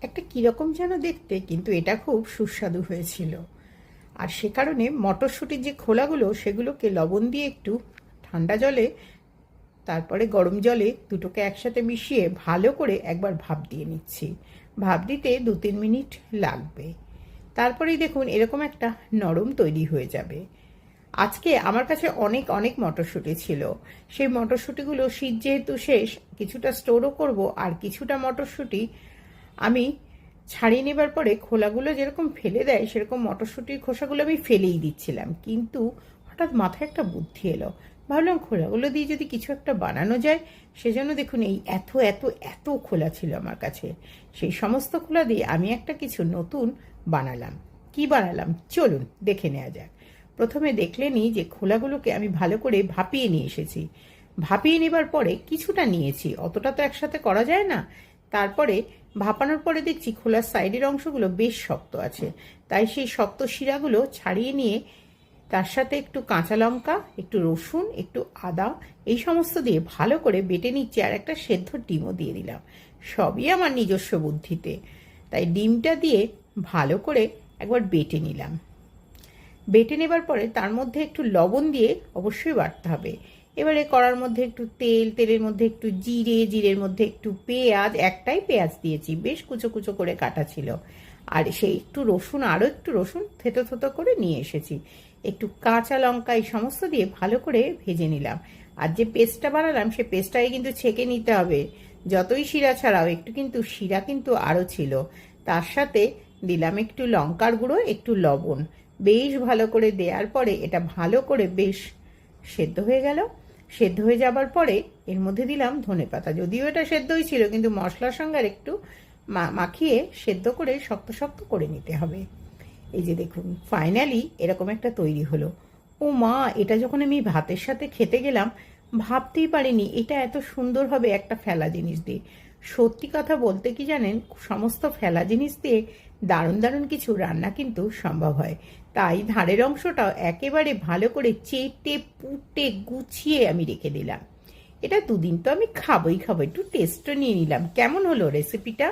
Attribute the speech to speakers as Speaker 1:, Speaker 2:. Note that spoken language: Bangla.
Speaker 1: একটা কীরকম যেন দেখতে, কিন্তু এটা খুব সুস্বাদু হয়েছিল। আর সে কারণে মটরশুঁটির যে খোলাগুলো সেগুলোকে লবণ দিয়ে একটু ঠান্ডা জলে, তারপরে গরম জলে দুটোকে একসাথে মিশিয়ে ভালো করে একবার ভাপ দিয়ে নিচ্ছি। ভাপ দিতে 2-3 মিনিট লাগবে। তারপরেই দেখুন এরকম একটা নরম তৈরি হয়ে যাবে। আজকে আমার কাছে অনেক অনেক মটরশুঁটি ছিল। সেই মটরশুঁটিগুলো শীত যেহেতু শেষ, কিছুটা স্টোরও করব, আর কিছুটা মটরশুঁটি আমি ছাড়িয়ে নেবার পরে খোলাগুলো যেরকম ফেলে দেয় সেরকম মটরশুঁটির খোসাগুলো আমি ফেলেই দিচ্ছিলাম। কিন্তু হঠাৎ মাথায় একটা বুদ্ধি এলো, ভাবলাম খোলাগুলো দিয়ে যদি কিছু একটা বানানো যায়। সেজন্য দেখুন এই এত এত এত খোলা ছিল আমার কাছে। সেই সমস্ত খোলা দিয়ে আমি একটা কিছু নতুন বানালাম। কি বানালাম চলুন দেখে নেওয়া যাক। প্রথমে দেখলেনই যে খোলাগুলোকে আমি ভালো করে ভাপিয়ে নিয়ে এসেছি। ভাপিয়ে নেবার পরে কিছুটা নিয়েছি, অতটা তো একসাথে করা যায় না। তারপরে ভাপানোর পরে দেখছি খোলার সাইডের অংশগুলো বেশ শক্ত আছে, তাই সেই শক্ত শিরাগুলো ছাড়িয়ে নিয়ে তার সাথে একটু কাঁচা লঙ্কা, একটু রসুন, একটু আদা এই সমস্ত দিয়ে ভালো করে বেটে নিচ্ছি। আর একটা সেদ্ধ ডিমও দিয়ে দিলাম, সবই আমার নিজস্ব বুদ্ধিতে। তাই ডিমটা দিয়ে ভালো করে একবার বেটে নিলাম। বেটে নেবার পরে তার মধ্যে একটু লবণ দিয়ে অবশ্যই বাটতে হবে। এবারে কড়ার মধ্যে একটু তেল, তেলের মধ্যে একটু জিরে, জিরের মধ্যে একটু পেঁয়াজ, একটাই পেঁয়াজ দিয়েছি, বেশ কুচো কুচো করে কাটা ছিল। আর সেই একটু রসুন, আরও একটু রসুন থেতো থেতো করে নিয়ে এসেছি। একটু কাঁচা লঙ্কা এই সমস্ত দিয়ে ভালো করে ভেজে নিলাম। আর যে পেস্টটা বানালাম সে পেস্টটাকে কিন্তু ছেঁকে নিতে হবে। যতই শিরা ছাড়াও একটু কিন্তু শিরা কিন্তু আরও ছিল। তার সাথে দিলাম একটু লঙ্কার গুঁড়ো, একটু লবণ। বেশ ভালো করে দেওয়ার পরে এটা ভালো করে বেশ সেদ্ধ হয়ে গেল। সেদ্ধ হয়ে যাবার পরে এর মধ্যে দিলাম ধনেপাতা। যদিও এটা সেদ্ধই ছিল, কিন্তু মশলার সঙ্গে আর একটু মাখিয়ে সেদ্ধ করে শক্ত শক্ত করে নিতে হবে। এই যে দেখুন ফাইনালি এরকম একটা তৈরি হলো। ও মা, এটা যখন আমি ভাতের সাথে খেতে গেলাম ভাবতেই পারিনি এটা এত সুন্দর হবে একটা ফেলা জিনিস দিয়ে। সত্যি কথা বলতে কি জানেন, সমস্ত ফেলা জিনিস দিয়ে দারুণ দারুণ কিছু রান্না কিন্তু সম্ভব হয়। তাই ধারের অংশটাও একেবারে ভালো করে চেটে পুটে গুছিয়ে আমি রেখে দিলাম। এটা 2 দিন তো আমি খাবোই খাবো। একটু টেস্টও নিয়ে নিলাম। কেমন হলো রেসিপিটা?